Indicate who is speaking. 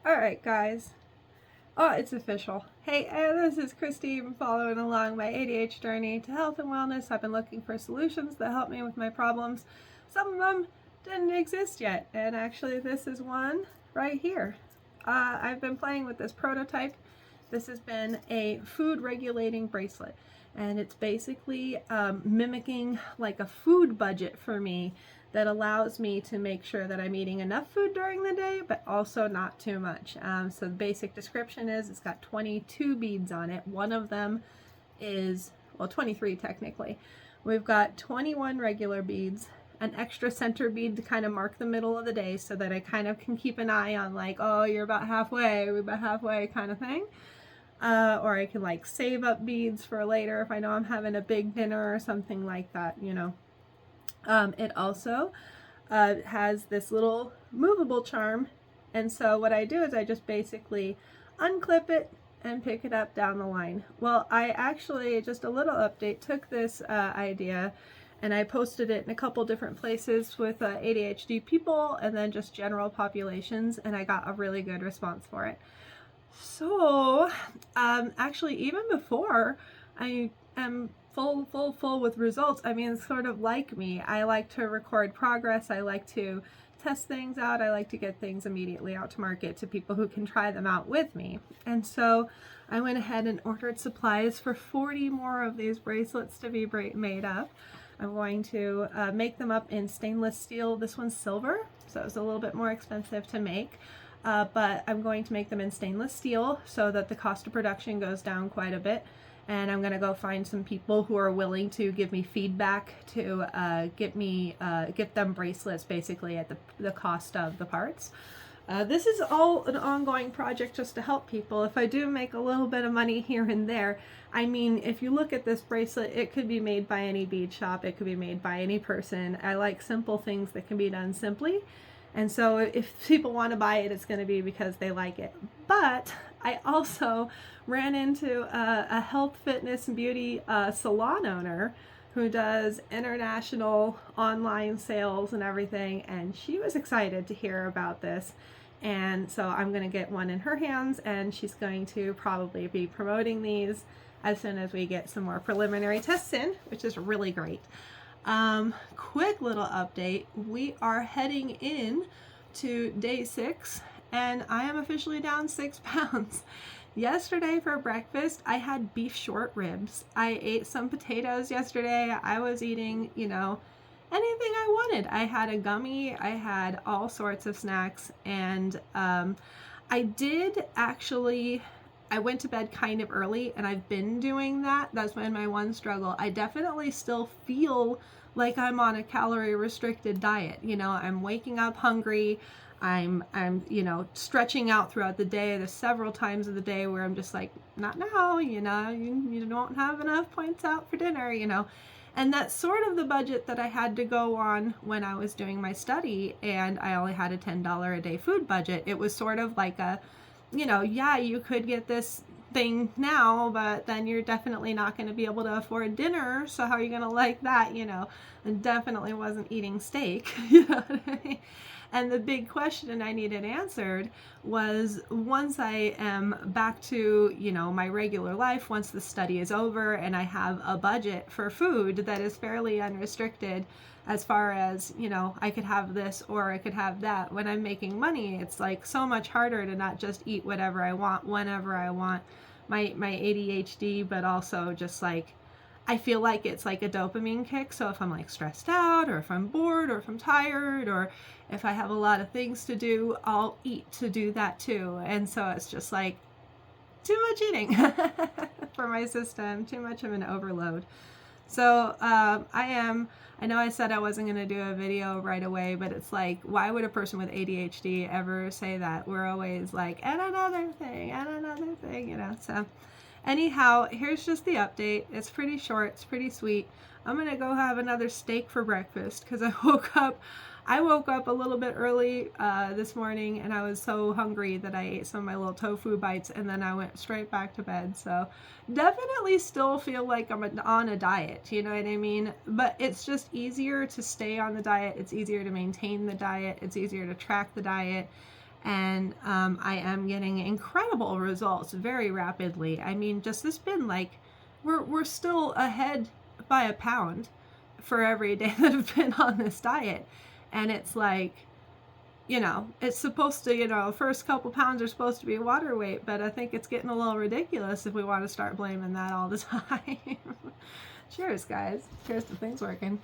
Speaker 1: Alright guys, oh it's official. Hey, this is Christy. I'm following along my ADHD journey to health and wellness. I've been looking for solutions that help me with my problems. Some of them didn't exist yet, and actually this is one right here. I've been playing with this prototype. This has been a food regulating bracelet, and it's basically mimicking like a food budget for me that allows me to make sure that I'm eating enough food during the day, but also not too much. So the basic description is it's got 22 beads on it. One of them is, well, 23 technically. We've got 21 regular beads, an extra center bead to kind of mark the middle of the day so that I kind of can keep an eye on like, oh, you're about halfway, we're about halfway kind of thing. Or I can like save up beads for later if I know I'm having a big dinner or something like that, you know. It also has this little movable charm, and so what I do is I just basically unclip it and pick it up down the line. Well, I actually, just a little update, took this idea and I posted it in a couple different places with ADHD people and then just general populations, and I got a really good response for it. So actually, even before I am full with results, I mean, it's sort of like me. I like to record progress. I like to test things out. I like to get things immediately out to market to people who can try them out with me. And so I went ahead and ordered supplies for 40 more of these bracelets to be made up. I'm going to make them up in stainless steel. This one's silver, so it's a little bit more expensive to make. But I'm going to make them in stainless steel so that the cost of production goes down quite a bit. And I'm going to go find some people who are willing to give me feedback to get them bracelets basically at the cost of the parts. This is all an ongoing project just to help people. If I do make a little bit of money here and there, I mean, if you look at this bracelet, it could be made by any bead shop. It could be made by any person. I like simple things that can be done simply. And so if people want to buy it, it's going to be because they like it. But I also ran into a health, fitness, and beauty salon owner who does international online sales and everything. And she was excited to hear about this. And so I'm going to get one in her hands, and she's going to probably be promoting these as soon as we get some more preliminary tests in, which is really great. Quick little update. We are heading in to day 6 and I am officially down 6 pounds. Yesterday for breakfast, I had beef short ribs. I ate some potatoes yesterday. I was eating, you know, anything I wanted. I had a gummy. I had all sorts of snacks, and I did actually, I went to bed kind of early, and I've been doing that. That's been my one struggle. I definitely still feel like I'm on a calorie restricted diet. You know, I'm waking up hungry. I'm you know, stretching out throughout the day. There's several times of the day where I'm just like, not now, you know, you don't have enough points out for dinner, you know. And that's sort of the budget that I had to go on when I was doing my study, and I only had a $10 a day food budget. It was sort of like a, you know, yeah, you could get this thing now, but then you're definitely not going to be able to afford dinner, so how are you going to like that, you know? And definitely wasn't eating steak, you know what I mean? And the big question I needed answered was, once I am back to, you know, my regular life, once the study is over and I have a budget for food that is fairly unrestricted, as far as, you know, I could have this or I could have that. When I'm making money, it's like so much harder to not just eat whatever I want, whenever I want. My ADHD, but also just like, I feel like it's like a dopamine kick. So if I'm like stressed out, or if I'm bored, or if I'm tired, or if I have a lot of things to do, I'll eat to do that too. And so it's just like too much eating for my system, too much of an overload. So I know I said I wasn't going to do a video right away, but it's like, why would a person with ADHD ever say that? We're always like, and another thing, you know. So anyhow, here's just the update. It's pretty short. It's pretty sweet. I'm going to go have another steak for breakfast because I woke up a little bit early this morning, and I was so hungry that I ate some of my little tofu bites, and then I went straight back to bed. So definitely still feel like I'm on a diet, you know what I mean? But it's just easier to stay on the diet. It's easier to maintain the diet. It's easier to track the diet. and I am getting incredible results very rapidly. I mean, just it's been like, we're still ahead by a pound for every day that I've been on this diet. And it's like, you know, it's supposed to, you know, first couple pounds are supposed to be water weight, but I think it's getting a little ridiculous if we want to start blaming that all the time. Cheers, guys. Cheers to things working.